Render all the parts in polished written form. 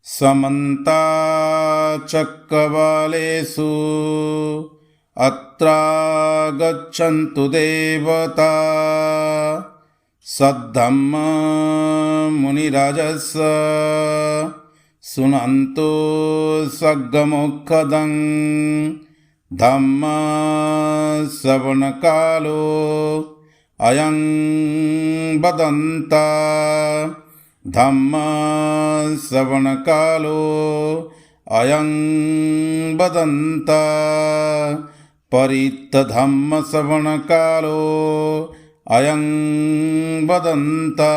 समन्ताच्चक्रवालेषु अत्रा गच्छन्तु देवता सद्धम्म मुनिराजस् शृण्वन्तु सग्गमुखदं धम्म श्रवणकालो अयं बदन्ता धम्म श्रवणकालो अयं बदन्ता परित्तधम्म श्रवणकालो अयं बदन्ता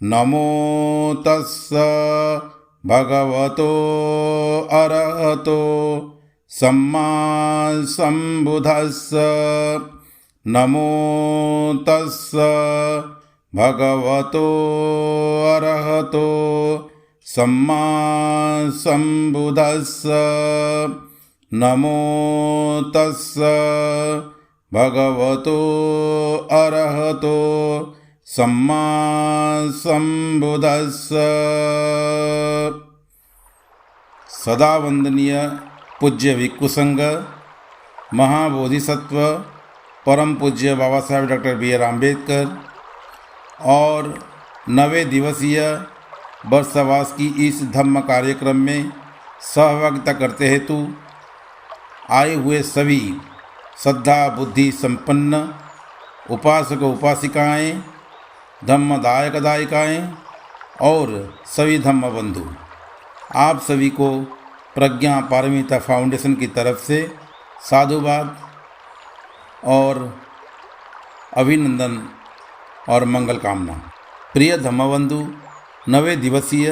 नमो तस्स भगवतो अरहतो सम्मा सम्बुद्धस्स नमो तस्स भगवतो अरहतो सम्मा सम्बुद्धस्स नमो तस्स भगवतो अरहतो सम्मा सम्बुद्धस्स। सदा वंदनीय पूज्य भिक्षु संघ महाबोधिसत्व परम पूज्य बाबा साहेब डॉक्टर बी.आर. आम्बेडकर और 90 दिवसीय वर्षवास की इस धम्म कार्यक्रम में सहभागिता करते हेतु आए हुए सभी श्रद्धा बुद्धि संपन्न उपासक उपासिकाएँ, धम्मदायक दायिकाएँ और सभी धम्म बंधु, आप सभी को प्रज्ञा पारमिता फाउंडेशन की तरफ से साधुवाद और अभिनंदन और मंगल कामना। प्रिय धम्मबंधु, 90 दिवसीय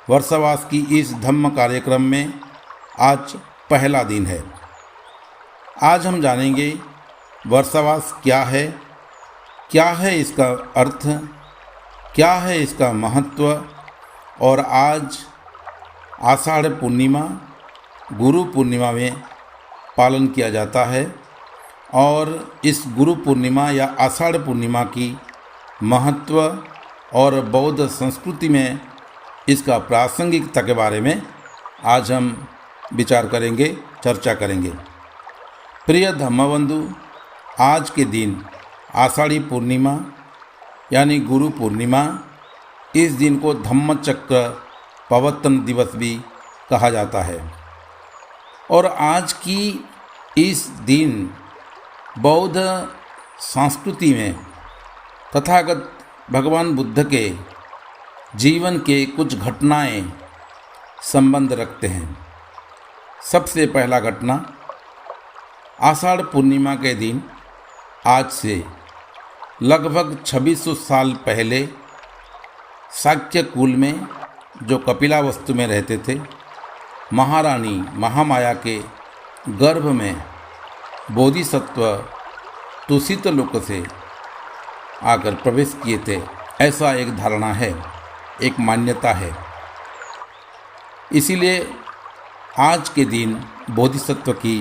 वर्षवास की इस धम्म कार्यक्रम में आज पहला दिन है। आज हम जानेंगे वर्षवास क्या है इसका अर्थ, क्या है इसका महत्व। और आज आषाढ़ पूर्णिमा गुरु पूर्णिमा में पालन किया जाता है और इस गुरु पूर्णिमा या आषाढ़ पूर्णिमा की महत्व और बौद्ध संस्कृति में इसका प्रासंगिकता के बारे में आज हम विचार करेंगे, चर्चा करेंगे। प्रिय धम्मबंधु, आज के दिन आषाढ़ी पूर्णिमा यानी गुरु पूर्णिमा, इस दिन को धम्मचक्र प्रवर्तन दिवस भी कहा जाता है। और आज की इस दिन बौद्ध संस्कृति में तथागत भगवान बुद्ध के जीवन के कुछ घटनाएं संबंध रखते हैं। सबसे पहला घटना, आषाढ़ पूर्णिमा के दिन आज से लगभग 2600 साल पहले शाक्य कुल में जो कपिलावस्तु में रहते थे, महारानी महामाया के गर्भ में बोधिसत्व तुषित लोक से आकर प्रवेश किए थे, ऐसा एक धारणा है, एक मान्यता है। इसीलिए आज के दिन बोधिसत्व की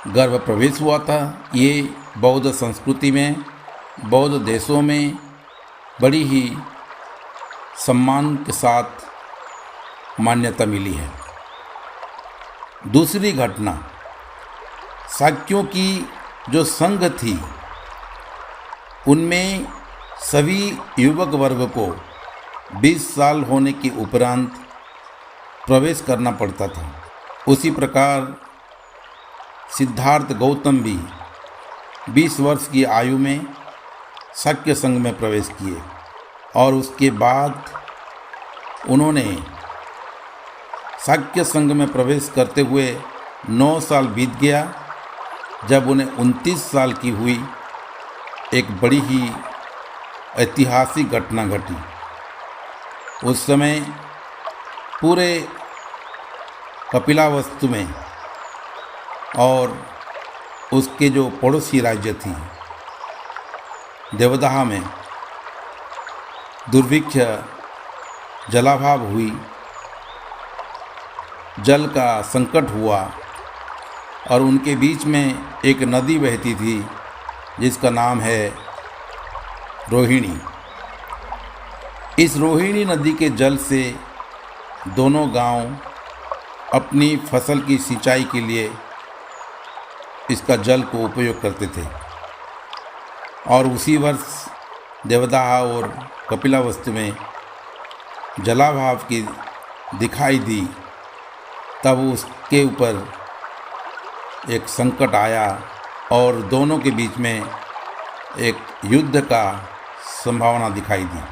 गर्भ प्रवेश हुआ था। ये बौद्ध संस्कृति में, बौद्ध देशों में बड़ी ही सम्मान के साथ मान्यता मिली है। दूसरी घटना, शाक्यों की जो संघ थी उनमें सभी युवक वर्ग को 20 साल होने के उपरांत प्रवेश करना पड़ता था। उसी प्रकार सिद्धार्थ गौतम भी 20 वर्ष की आयु में शाक्य संघ में प्रवेश किए और उसके बाद उन्होंने शाक्य संघ में प्रवेश करते हुए 9 साल बीत गया। जब उन्हें 29 साल की हुई, एक बड़ी ही ऐतिहासिक घटना घटी। उस समय पूरे कपिलावस्तु में और उसके जो पड़ोसी राज्य थी देवदाह में दुर्भिक्ष, जलाभाव हुई, जल का संकट हुआ और उनके बीच में एक नदी बहती थी जिसका नाम है रोहिणी। इस रोहिणी नदी के जल से दोनों गांव अपनी फसल की सिंचाई के लिए इसका जल को उपयोग करते थे। और उसी वर्ष देवदाह और कपिलावस्तु में जलाभाव की दिखाई दी, तब उसके ऊपर एक संकट आया और दोनों के बीच में एक युद्ध का संभावना दिखाई दी।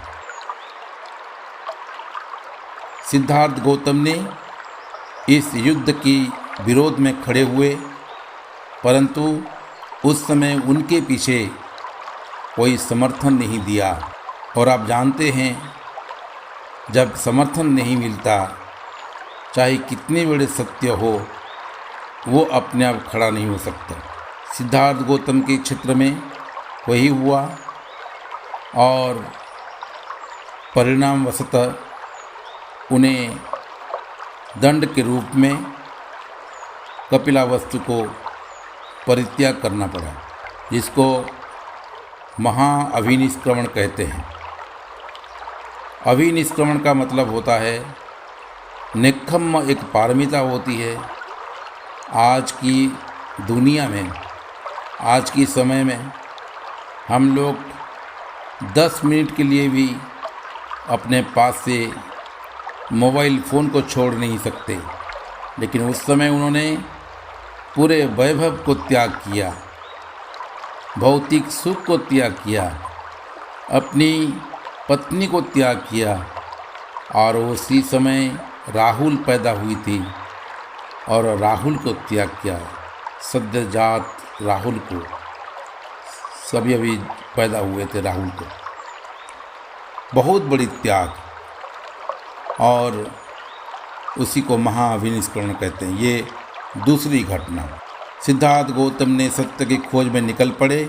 सिद्धार्थ गौतम ने इस युद्ध की विरोध में खड़े हुए, परंतु उस समय उनके पीछे कोई समर्थन नहीं दिया। और आप जानते हैं, जब समर्थन नहीं मिलता, चाहे कितने बड़े सत्य हो, वो अपने आप खड़ा नहीं हो सकता। सिद्धार्थ गौतम के क्षेत्र में वही हुआ और परिणामवशतः उन्हें दंड के रूप में कपिलावस्तु को परित्याग करना पड़ा, जिसको महाअभिनिष्क्रमण कहते हैं। अभिनिष्क्रमण का मतलब होता है निक्खम्म, एक पारमिता होती है। आज की दुनिया में, आज की समय में हम लोग 10 मिनट के लिए भी अपने पास से मोबाइल फ़ोन को छोड़ नहीं सकते, लेकिन उस समय उन्होंने पूरे वैभव को त्याग किया, भौतिक सुख को त्याग किया, अपनी पत्नी को त्याग किया। और उसी समय राहुल पैदा हुई थी और राहुल को त्याग किया, सद्यजात राहुल को, सभी अभी पैदा हुए थे राहुल को। बहुत बड़ी त्याग, और उसी को महाअभिनिष्क्रमण कहते हैं। ये दूसरी घटना। सिद्धार्थ गौतम ने सत्य की खोज में निकल पड़े।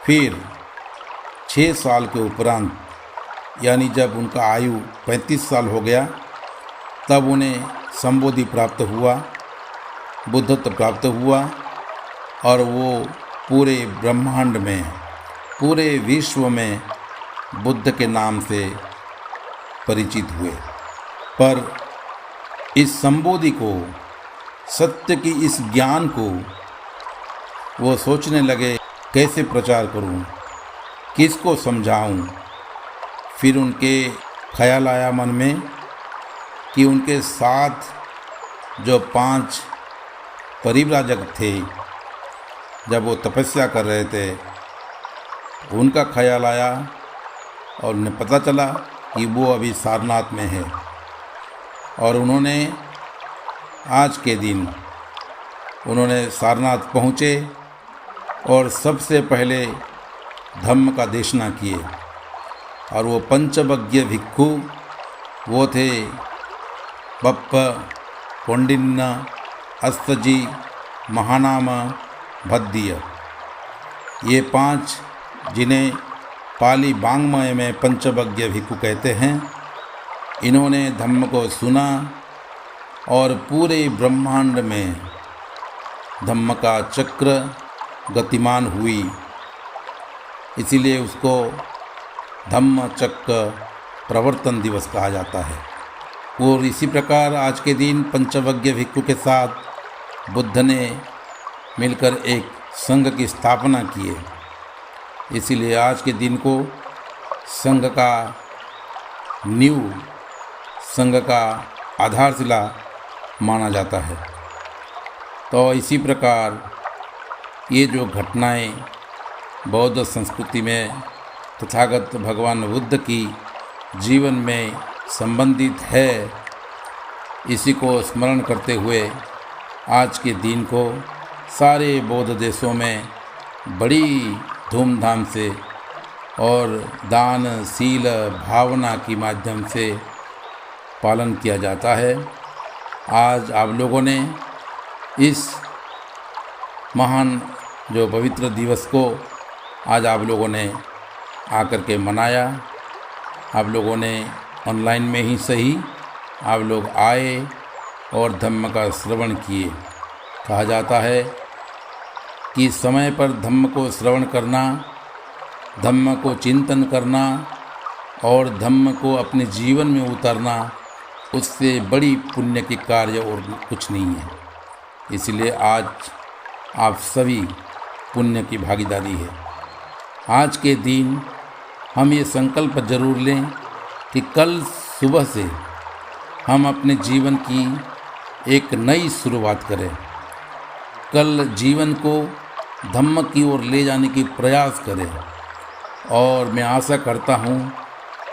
फिर 6 साल के उपरांत, यानी जब उनका आयु 35 साल हो गया, तब उन्हें संबोधि प्राप्त हुआ, बुद्धत्व प्राप्त हुआ, और वो पूरे ब्रह्मांड में, पूरे विश्व में बुद्ध के नाम से परिचित हुए। पर इस संबोधि को, सत्य की इस ज्ञान को वो सोचने लगे, कैसे प्रचार करूं, किसको समझाऊं। फिर उनके ख्याल आया मन में कि उनके साथ जो 5 परिव्राजक थे, जब वो तपस्या कर रहे थे, उनका ख्याल आया और उन्हें पता चला कि वो अभी सारनाथ में है। और उन्होंने आज के दिन उन्होंने सारनाथ पहुँचे और सबसे पहले धम्म का देशना किए। और वो पंचवज्ञ भिक्खु, वो थे बप्प, कौंडिन्य, अस्तजी, महानाम, भद्दीय। ये 5 जिन्हें पाली वाङ्मय में पंचवज्ञ भिक्खु कहते हैं, इन्होंने धम्म को सुना और पूरे ब्रह्मांड में धम्म का चक्र गतिमान हुई, इसीलिए उसको धम्म चक्र प्रवर्तन दिवस कहा जाता है। और इसी प्रकार आज के दिन पंचवज्ञ भिक्खु के साथ बुद्ध ने मिलकर एक संघ की स्थापना की है। इसीलिए आज के दिन को संघ का नींव, संघ का आधारशिला माना जाता है। तो इसी प्रकार ये जो घटनाएं बौद्ध संस्कृति में तथागत भगवान बुद्ध की जीवन में संबंधित है, इसी को स्मरण करते हुए आज के दिन को सारे बौद्ध देशों में बड़ी धूमधाम से और दान, शील, भावना के माध्यम से पालन किया जाता है। आज आप लोगों ने इस महान जो पवित्र दिवस को आज आप लोगों ने आकर के मनाया। आप लोगों ने ऑनलाइन में ही सही, आप लोग आए और धम्म का श्रवण किए। कहा जाता है कि समय पर धम्म को श्रवण करना, धम्म को चिंतन करना और धम्म को अपने जीवन में उतारना उससे बड़ी पुण्य की कार्य और कुछ नहीं है। इसलिए आज आप सभी पुण्य की भागीदारी है। आज के दिन हम ये संकल्प जरूर लें कि कल सुबह से हम अपने जीवन की एक नई शुरुआत करें। कल जीवन को धम्म की ओर ले जाने की प्रयास करें और मैं आशा करता हूँ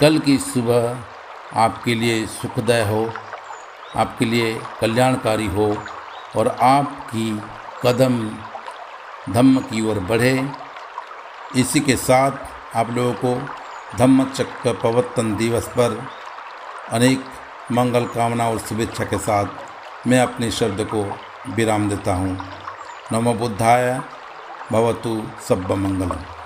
कल की सुबह आपके लिए सुखदायक हो, आपके लिए कल्याणकारी हो और आपकी कदम धम्म की ओर बढ़े। इसी के साथ आप लोगों को धम्म चक्र प्रवर्तन दिवस पर अनेक मंगल कामना और शुभेच्छा के साथ मैं अपने शब्द को विराम देता हूँ। नमो बुद्धाय भवतु सब्बमंगलम्।